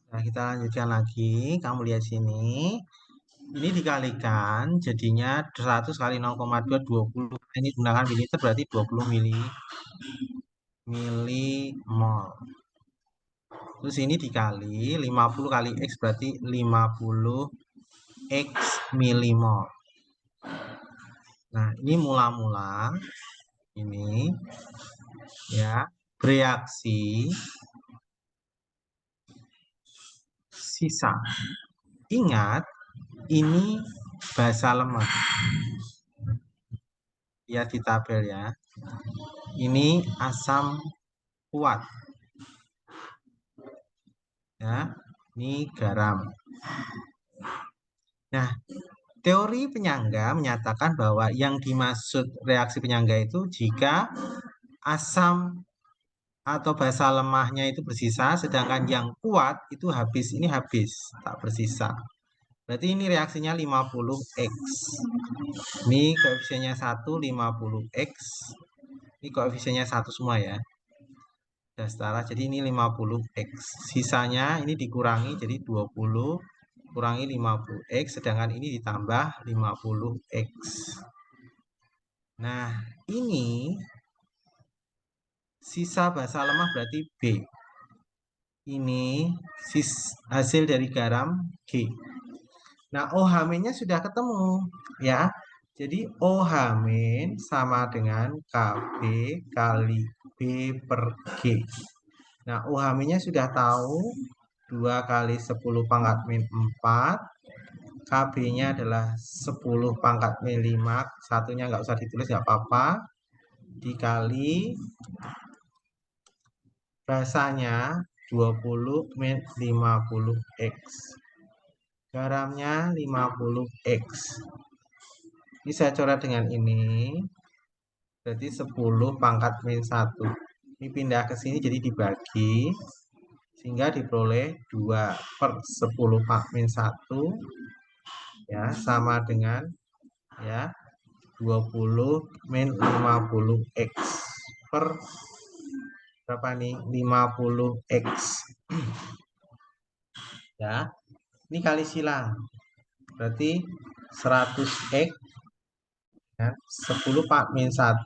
Nah, kita lanjutkan lagi. Kamu lihat sini. Ini dikalikan jadinya 100 kali 0,2 20. Ini gunakan mililiter berarti 20 milimol. Terus ini dikali 50 kali X berarti 50 X milimol. Nah, ini mula-mula ini ya bereaksi sisa. Ingat, ini basa lemah. Lihat di tabel ya. Ini asam kuat. Ya, ini garam. Nah, teori penyangga menyatakan bahwa yang dimaksud reaksi penyangga itu jika asam atau basa lemahnya itu bersisa, sedangkan yang kuat itu habis. Ini habis, tak bersisa. Berarti ini reaksinya 50X. Ini koefisiennya 1, 50X. Ini koefisiennya 1 semua ya. Sudah setara, jadi ini 50X. Sisanya ini dikurangi, jadi 20 kurangi 50X, sedangkan ini ditambah 50X. Nah, ini sisa basa lemah berarti B. Ini hasil dari garam G. Nah, OH-nya sudah ketemu ya. Jadi OH- sama dengan KB kali B per G. Nah, OH-nya sudah tahu 2 kali 10 pangkat min 4. KB-nya adalah 10 pangkat min 5. Satunya nggak usah ditulis, nggak apa-apa. Dikali basanya 20 min 50X. Garamnya 50X. Ini saya coret dengan ini. Berarti 10 pangkat min 1. Ini pindah ke sini jadi dibagi. Sehingga diperoleh 2 per 10 pangkat min 1. Ya, sama dengan ya 20 min 50X per berapa nih? 50X. Ya. Ini kali silang. Berarti 100X ya, 10 Pak min 1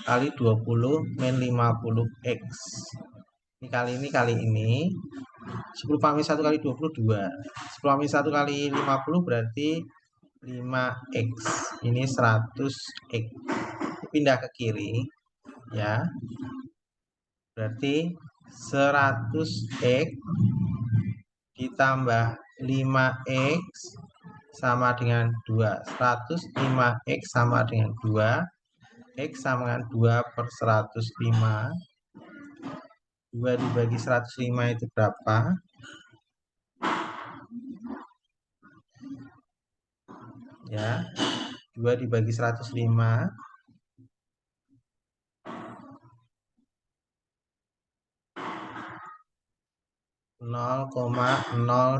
kali 20 min 50X. Ini kali ini. 10 Pak min 1 kali 20 2. 10 Pak min 1 kali 50 berarti 5X. Ini 100X. Pindah ke kiri ya. Berarti 100X ditambah 5X sama dengan 2. 105X sama dengan 2. X sama dengan 2 per 105. 2 dibagi 105 itu berapa? Ya, 2 dibagi 105. 0,019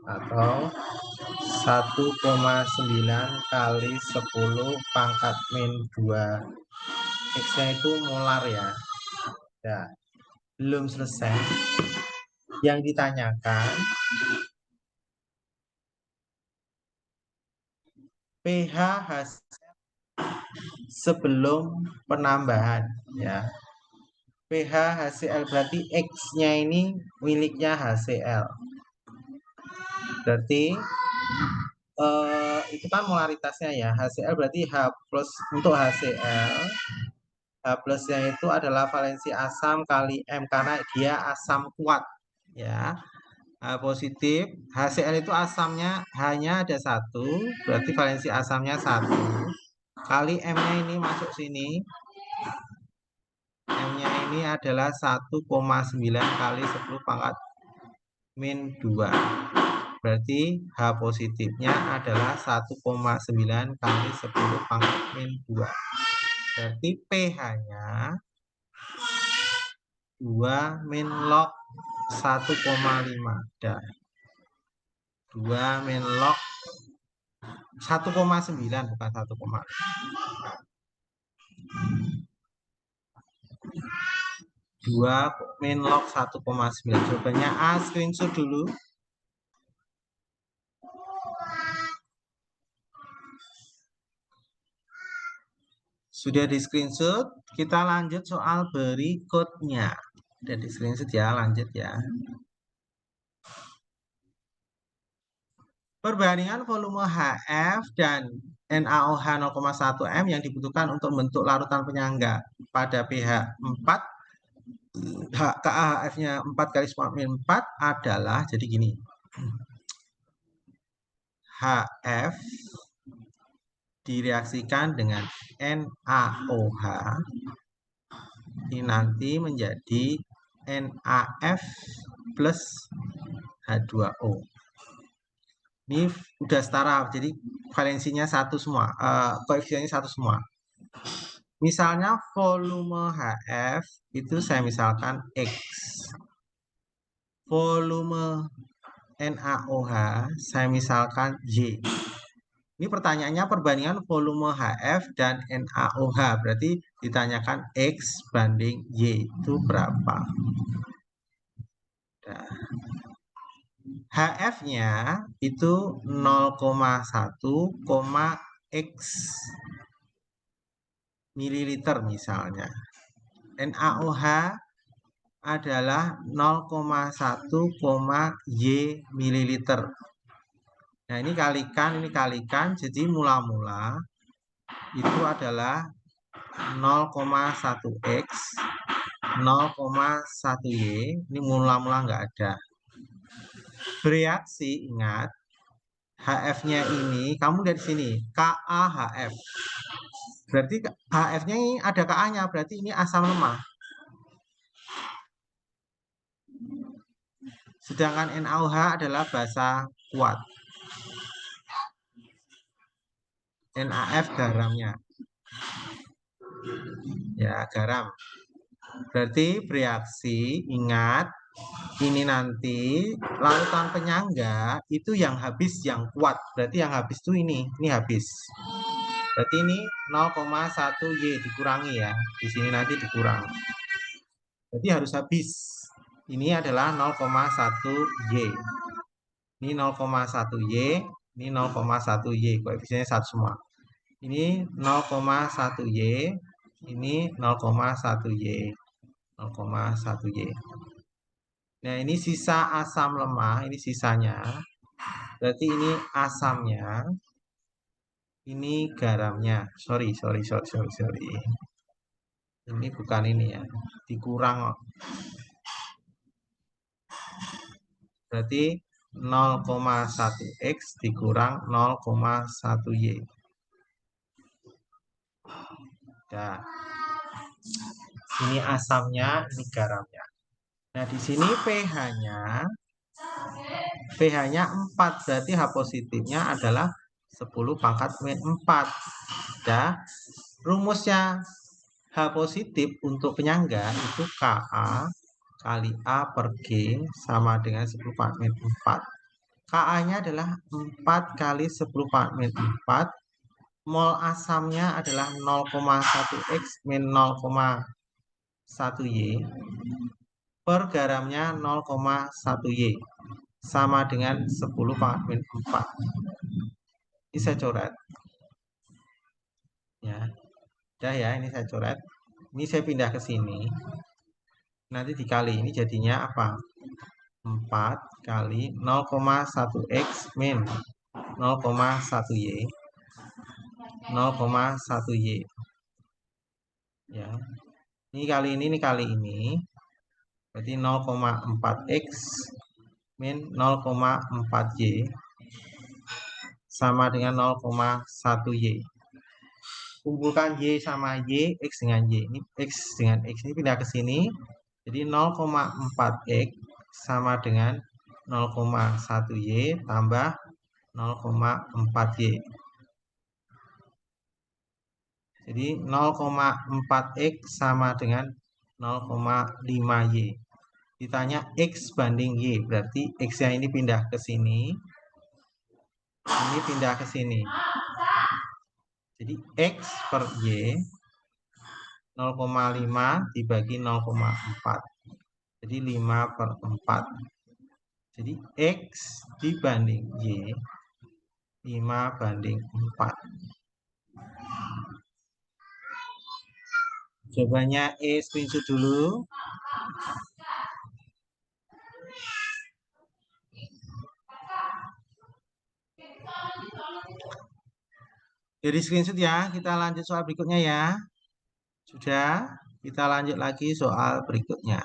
atau 1,9 kali 10 pangkat min 2. X-nya itu molar ya. Ya, belum selesai. Yang ditanyakan pH hasil sebelum penambahan ya. pH HCl berarti X-nya ini miliknya HCl. Berarti itu kan molaritasnya ya. HCl berarti H plus untuk HCl. H plusnya itu adalah valensi asam kali M karena dia asam kuat ya. H positif, HCl itu asamnya hanya ada 1, berarti valensi asamnya 1 kali M-nya ini masuk sini. M-nya ini adalah 1,9 kali 10 pangkat min 2. Berarti H positifnya adalah 1,9 kali 10 pangkat min 2. Berarti pH-nya 2 min log 1,5. Dan 2 min log 1,9 bukan 1,5. 2 min log 1,9. Jawabannya A, screenshot dulu. Sudah di screenshot, kita lanjut soal berikutnya. Sudah di screenshot ya, lanjut ya. Perbandingan volume HF dan NaOH 0,1 M yang dibutuhkan untuk membentuk larutan penyangga pada pH 4, KaHF-nya 4 kali 4 adalah, jadi gini, HF direaksikan dengan NaOH, ini nanti menjadi NaF plus H2O. Ini udah setara, jadi valensinya satu semua, koefisiennya satu semua. Misalnya volume HF itu saya misalkan X. Volume NaOH saya misalkan Y. Ini pertanyaannya perbandingan volume HF dan NaOH. Berarti ditanyakan X banding Y itu berapa. Nah, HF-nya itu 0,1, X mililiter misalnya. NaOH adalah 0,1, Y mililiter. Nah, ini kalikan, jadi mula-mula itu adalah 0,1 X, 0,1 Y, ini mula-mula nggak ada. Bereaksi, ingat, HF-nya ini, kamu dari sini, KaHF. Berarti HF-nya ini ada Ka-nya, berarti ini asam lemah. Sedangkan NaOH adalah basa kuat. NaF garamnya. Ya, garam. Berarti bereaksi, ingat, ini nanti larutan penyangga itu yang habis yang kuat. Berarti yang habis itu ini habis. Berarti ini 0,1 Y dikurangi ya. Di sini nanti dikurang. Berarti harus habis. Ini adalah 0,1 Y. Ini 0,1 Y, ini 0,1 Y. Koefisiennya satu semua. Ini 0,1 Y, ini 0,1 Y. 0,1 Y. Nah, ini sisa asam lemah, ini sisanya. Berarti ini asamnya, ini garamnya. Sorry. Ini bukan ini ya, dikurang. Berarti 0,1 X dikurang 0,1 Y. Nah, ini asamnya, ini garamnya. Nah, di sini pH-nya 4, berarti H positifnya adalah 10⁻⁴. Ya, rumusnya H positif untuk penyangga itu Ka kali A per G sama dengan 10⁻⁴. Ka-nya adalah 4 kali 10⁻⁴. Mol asamnya adalah 0,1 X min 0,1 Y. Per garamnya 0,1 Y sama dengan 10⁻⁴. Ini saya coret ya. Udah ya, ini saya coret. Ini saya pindah ke sini. Nanti dikali ini jadinya apa? 4 kali 0,1 X min 0,1 Y. 0,1 Y. Ya. Ini kali ini. Berarti 0,4 X min 0,4 Y sama dengan 0,1 Y. Kumpulkan Y sama Y, X dengan Y. Ini X dengan X ini pindah ke sini. Jadi 0,4 X sama dengan 0,1 Y tambah 0,4 Y. Jadi 0,4 X sama dengan 0,5 Y. Ditanya X banding Y, berarti X-nya ini pindah ke sini. Ini pindah ke sini. Jadi X per Y 0,5 dibagi 0,4. Jadi 5/4. Jadi X dibanding Y 5/4. Jawabannya E, screenshot dulu. Jadi screenshot ya, kita lanjut soal berikutnya ya. Sudah, kita lanjut lagi soal berikutnya.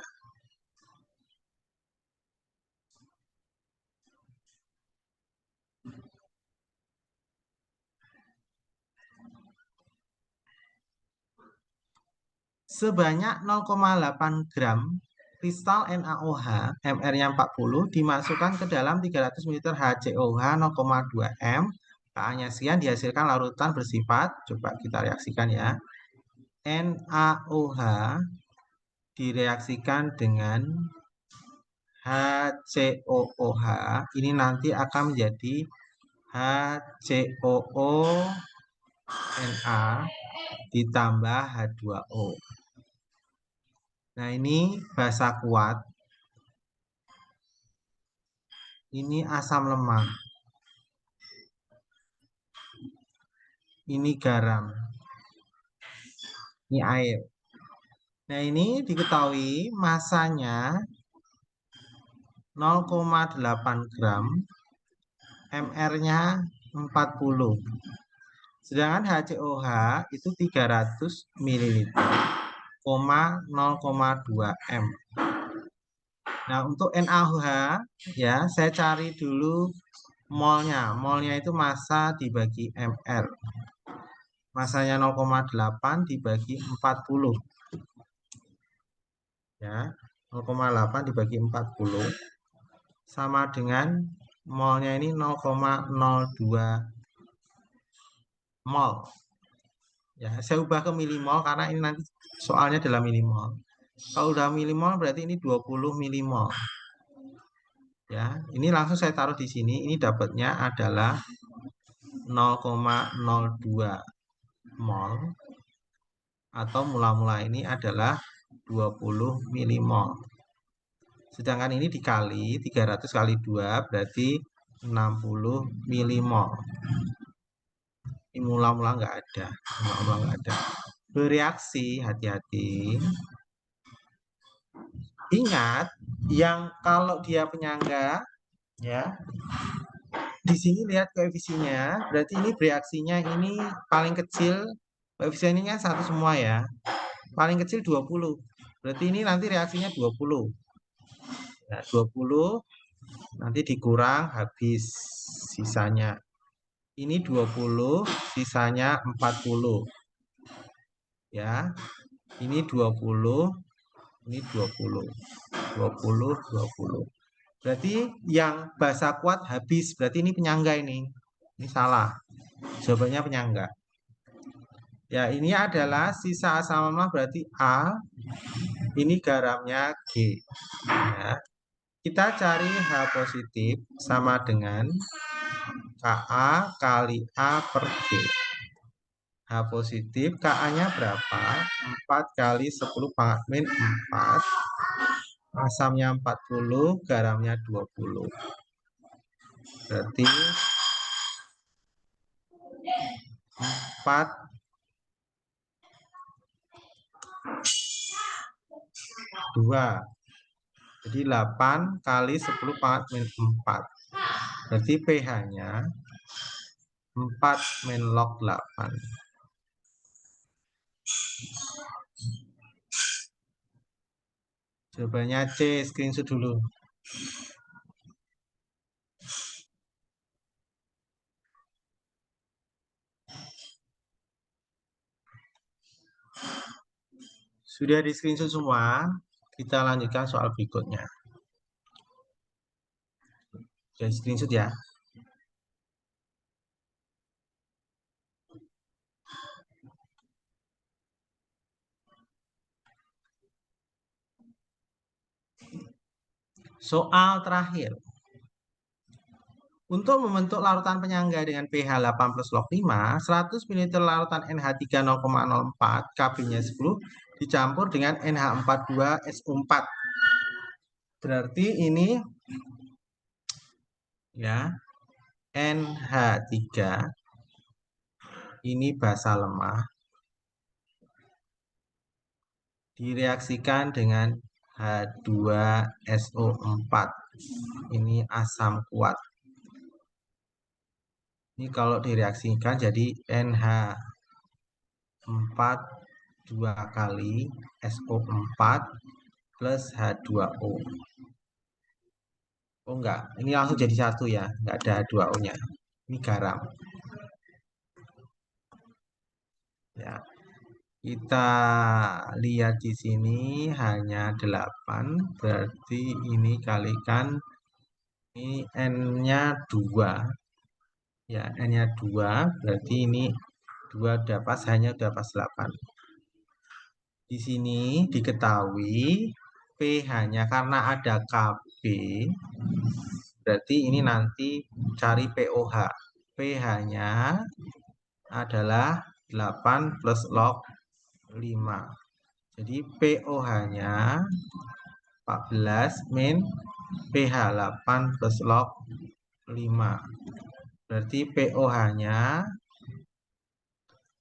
Sebanyak 0,8 gram kristal NaOH MR-nya 40 dimasukkan ke dalam 300 ml HCOH 0,2 M. Ka-nya sekian dihasilkan larutan bersifat, coba kita reaksikan ya. NaOH direaksikan dengan HCOOH, ini nanti akan menjadi HCOO-Na ditambah H2O. Nah, ini basa kuat. Ini asam lemah. Ini garam. Ini air. Nah, ini diketahui masanya 0,8 gram, MR-nya 40. Sedangkan HCOH itu 300 ml, 0,2 M. Nah, untuk NaOH ya, saya cari dulu molnya. Molnya itu massa dibagi MR. Masanya 0,8 dibagi 40. Ya, 0,8 dibagi 40 sama dengan molnya ini 0,02 mol. Ya, saya ubah ke milimol karena ini nanti soalnya adalah milimol. Kalau udah milimol berarti ini 20 milimol. Ya, ini langsung saya taruh di sini. Ini dapatnya adalah 0,02 mol atau mula-mula ini adalah 20 milimol. Sedangkan ini dikali 300 kali 2 berarti 60 milimol. Ini mula-mula nggak ada. Mula-mula nggak ada. Bereaksi, hati-hati. Ingat, yang kalau dia penyangga, ya, di sini lihat koefisiennya, berarti ini bereaksinya ini paling kecil, koefisien ini kan satu semua ya, paling kecil 20, berarti ini nanti reaksinya 20. Nah, 20 nanti dikurang habis sisanya. Ini 20, sisanya 40. Ya, ini 20, ini 20. 20, 20. Berarti yang basa kuat habis, berarti ini penyangga ini. Ini salah. Jawabannya penyangga. Ya, ini adalah sisa asam lemah berarti A. Ini garamnya G. Ya. Kita cari H positif sama dengan Ka kali A per G. H positif, Ka-nya berapa? 4 kali 10 pangkat min 4. Asamnya 40, garamnya 20. Berarti 4 2. Jadi 8 kali 10 pangkat min 4. Berarti pH-nya 4 min log 8. Jawabannya C, screenshot dulu. Sudah di screenshot semua, kita lanjutkan soal berikutnya. Sudah di screenshot ya. Soal terakhir. Untuk membentuk larutan penyangga dengan pH 8 plus log 5, 100 ml larutan NH3 0,04, Kp-nya 10, dicampur dengan NH42SO4. Berarti ini ya NH3 ini basa lemah direaksikan dengan H2SO4. Ini asam kuat. Ini kalau direaksikan jadi NH4 2 kali SO4 plus H2O. Oh enggak, ini langsung jadi satu ya, enggak ada H2O-nya. Ini garam. Ya. Kita lihat di sini hanya 8, berarti ini kalikan ini N-nya 2. Ya, N-nya 2, berarti ini 2 udah pas, hanya udah pas 8. Di sini diketahui pH-nya karena ada Kb, berarti ini nanti cari pOH. pH-nya adalah 8 plus log 5. Jadi pOH-nya 14 min pH 8 plus log 5. Berarti pOH-nya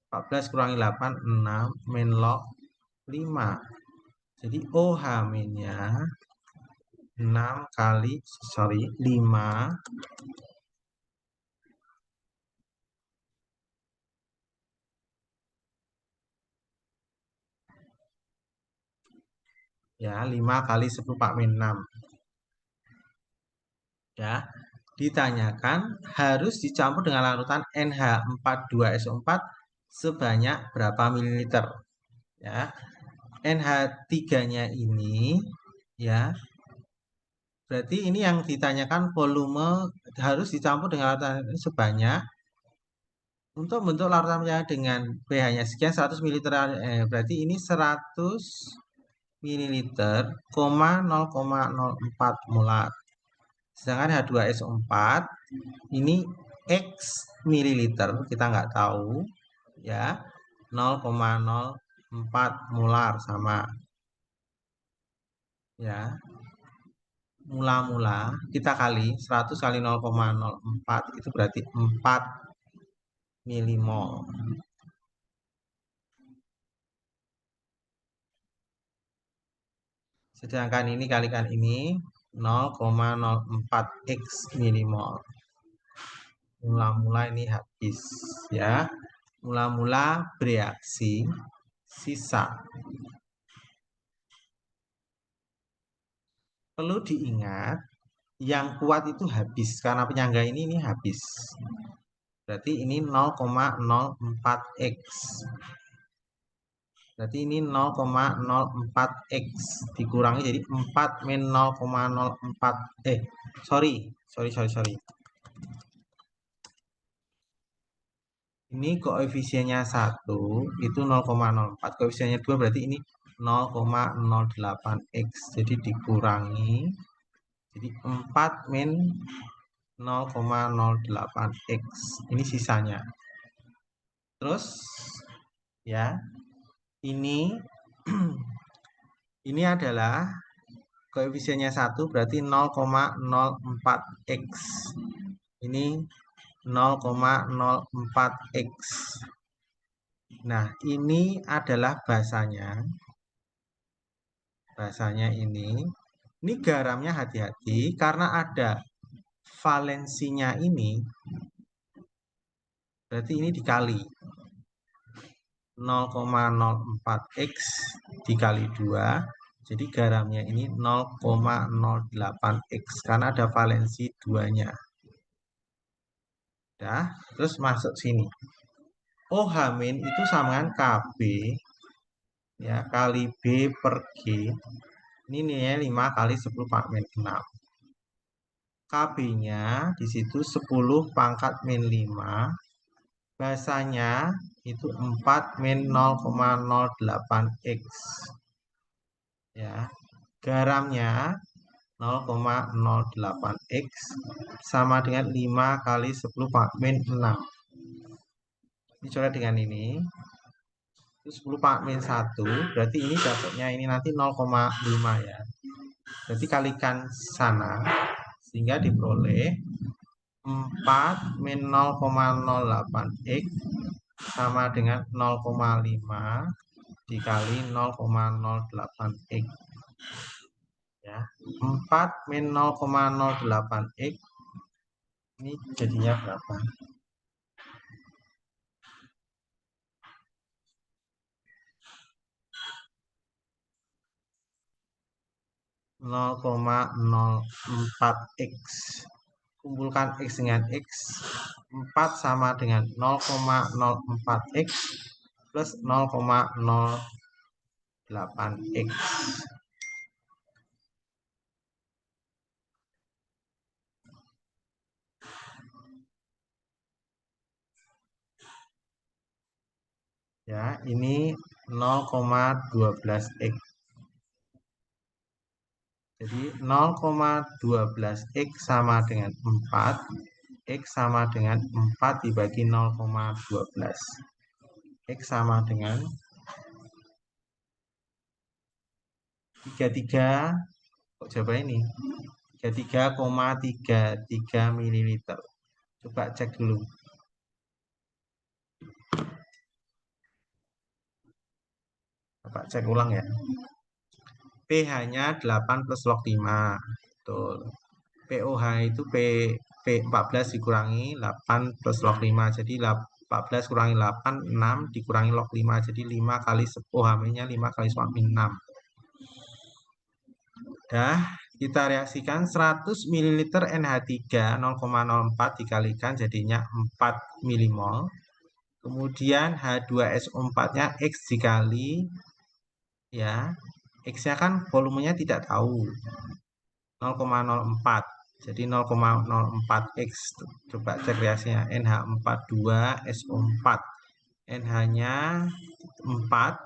14 kurangi 8, 6 min log 5. Jadi OH-nya 5 ya 5 kali 10 Pak min 6. Ya, ditanyakan harus dicampur dengan larutan NH42SO4 sebanyak berapa mililiter. Ya, NH3-nya ini ya. Berarti ini yang ditanyakan volume harus dicampur dengan larutan ini sebanyak. Untuk bentuk larutannya dengan pH-nya sekian 100 ml, berarti ini 100 ml, 0,04 molar. Sedangkan H2SO4 ini X mililiter, kita nggak tahu ya, 0,04 molar sama ya. Mula-mula kita kali 100 kali 0,04 itu berarti 4 milimol. Sedangkan ini kalikan ini 0,04 X milimol. Mula-mula ini habis ya. Mula-mula bereaksi, sisa. Perlu diingat yang kuat itu habis karena penyangga ini habis. Berarti ini 0,04 X. Berarti ini 0,04 X dikurangi jadi 4 min 0,04. Sorry. Ini koefisiennya 1 itu 0,04. Koefisiennya 2 berarti ini 0,08 X. Jadi dikurangi jadi 4 min 0,08 X. Ini sisanya. Terus ya, ini ini adalah koefisiennya 1 berarti 0,04 X. Ini 0,04 X. Nah, ini adalah basanya. Basanya ini garamnya hati-hati karena ada valensinya ini. Berarti ini dikali 0,04 X dikali 2. Jadi garamnya ini 0,08 X karena ada valensi 2-nya. Dah, terus masuk sini. OH- itu sama dengan Kb ya kali B per G. Ini nilainya 5 kali 10 pangkat 6. Kb-nya di situ 10 pangkat min 5. Basanya itu 4 min 0,08 X. Ya. Garamnya 0,08 X sama dengan 5 kali 10 pangkat min 6. Dicoret dengan ini. Itu 10 - 1, berarti ini dapatnya ini nanti 0,5 ya. Berarti kalikan sana, sehingga diperoleh 4 min 0,08 X sama dengan 0,5 dikali 0,08 X. Ya, 4 min 0,08 X ini jadinya berapa? 0,04 X. Kumpulkan X dengan X. 4 sama dengan 0,04 X plus 0,08 X. Ya, ini 0,12 X. Jadi 0,12 X sama dengan 4. X sama dengan 4 dibagi 0,12. X sama dengan 33. Kok jawabannya ini? 33,33 ml. Coba cek dulu. Coba cek ulang ya. pH-nya 8 plus log 5. Betul. POH itu P14 dikurangi 8 plus log 5. Jadi 14 kurangi 8, 6 dikurangi log 5. Jadi 5 kali OH-nya 5 kali 6. Dah, kita reaksikan 100 ml NH3 0,04 dikalikan jadinya 4 milimol. Kemudian H2SO4-nya X dikali, ya, X-nya kan volumenya tidak tahu, 0,04. Jadi 0,04 X. Coba cek reaksinya. NH42SO4. NH-nya 4,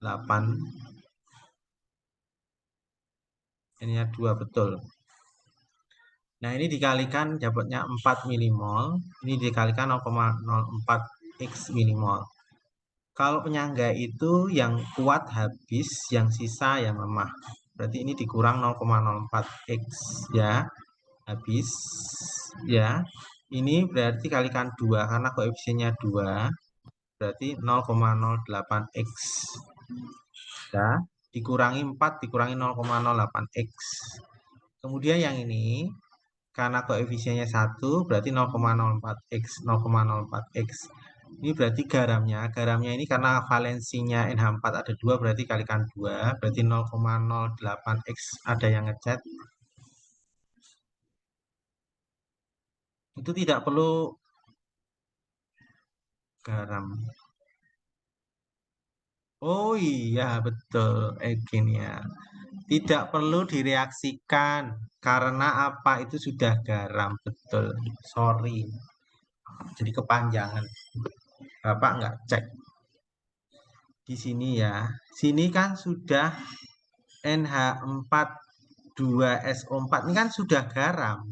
8. N-nya 2, betul. Nah, ini dikalikan dapatnya 4 milimol. Ini dikalikan 0,04 X milimol. Kalau penyangga itu yang kuat habis, yang sisa yang lemah. Berarti ini dikurang 0,04 X ya. Habis ya. Ini berarti kalikan 2 karena koefisiennya 2. Berarti 0,08 X. Ya, dikurangi 4 dikurangi 0,08 X. Kemudian yang ini karena koefisiennya 1 berarti 0,04 X, 0,04 X. Ini berarti garamnya. Garamnya ini karena valensinya NH4 ada 2 berarti kalikan 2 berarti 0,08 X. Ada yang ngechat. Itu tidak perlu garam. Oh iya, betul, ya. Tidak perlu direaksikan karena apa? Itu sudah garam, betul. Sorry. Jadi kepanjangan. Bapak nggak cek di sini ya. Sini kan sudah NH4 2SO4 ini kan sudah garam.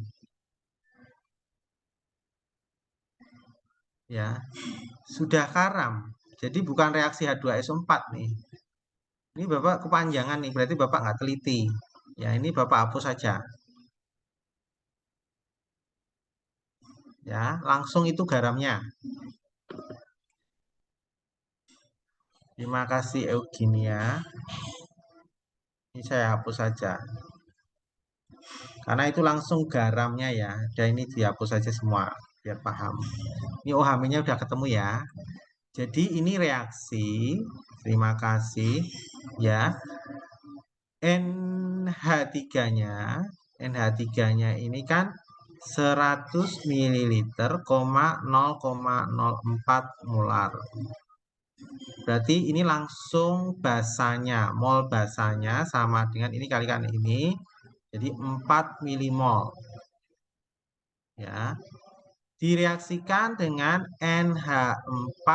Ya. Sudah garam. Jadi bukan reaksi H2SO4 nih. Ini Bapak kepanjangan nih, berarti Bapak nggak teliti. Ya, ini Bapak hapus saja. Ya, langsung itu garamnya. Terima kasih Eugenia. Ini saya hapus saja. Karena itu langsung garamnya ya. Dan ini dihapus saja semua biar paham. Ini OH-nya udah ketemu ya. Jadi ini reaksi. Terima kasih ya. NH3-nya, NH3-nya ini kan 100 ml, 0,04 molar. Berarti ini langsung basanya, mol basanya sama dengan ini kalikan ini. Jadi 4 milimol. Ya. Direaksikan dengan NH4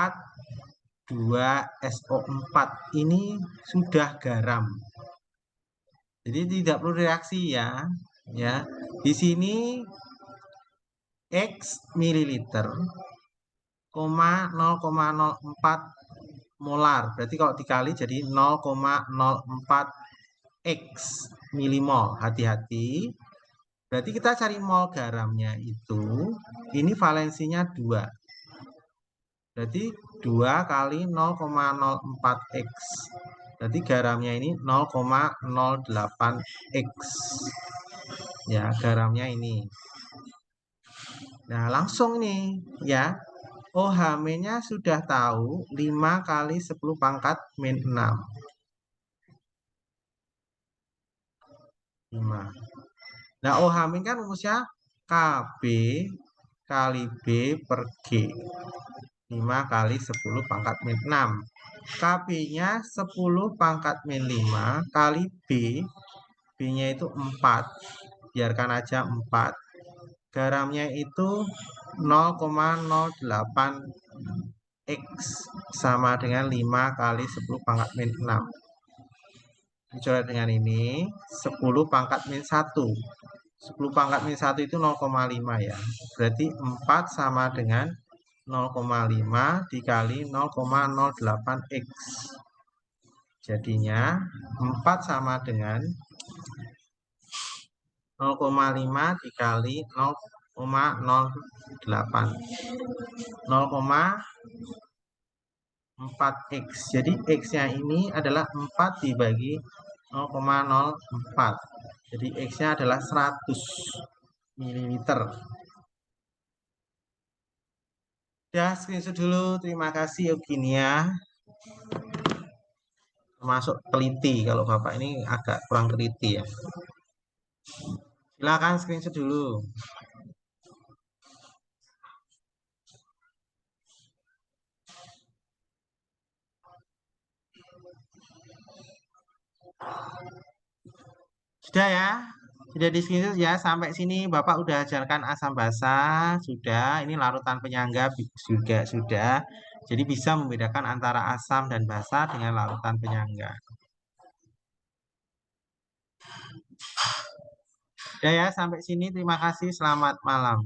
2SO4. Ini sudah garam. Jadi tidak perlu reaksi ya. Ya. Di sini X mililiter, 0,04 molar. Berarti kalau dikali jadi 0,04 X milimol. Hati-hati. Berarti kita cari mol garamnya itu, ini valensinya 2. Berarti 2 kali 0,04 X. Berarti garamnya ini 0,08 X. Ya, garamnya ini. Nah, langsung nih ya. OH-nya sudah tahu 5 kali 10 pangkat min 6. 5. Nah, OH- kan rumusnya KB kali B per G. 5 kali 10 pangkat min 6. KB-nya 10 pangkat min 5 kali B. B-nya itu 4. Biarkan aja 4. Garamnya itu 0,08 X sama dengan 5 kali 10 pangkat min 6. Dicoret dengan ini 10 pangkat min 1. 10 pangkat min 1 itu 0,5 ya. Berarti 4 sama dengan 0,5 dikali 0,08 X. Jadinya 4 sama dengan 0,5 dikali 0,08. 0,4 X. Jadi X-nya ini adalah 4 dibagi 0,04. Jadi X-nya adalah 100 ml. Ya, screenshot dulu. Terima kasih Eugenia. Termasuk teliti. Kalau Bapak ini agak kurang teliti ya. Silakan screenshot dulu. Sudah ya? Sudah di screenshot ya? Sampai sini Bapak udah ajarkan asam basa. Sudah. Ini larutan penyangga juga sudah. Jadi bisa membedakan antara asam dan basa dengan larutan penyangga. Sudah ya, sampai sini. Terima kasih. Selamat malam.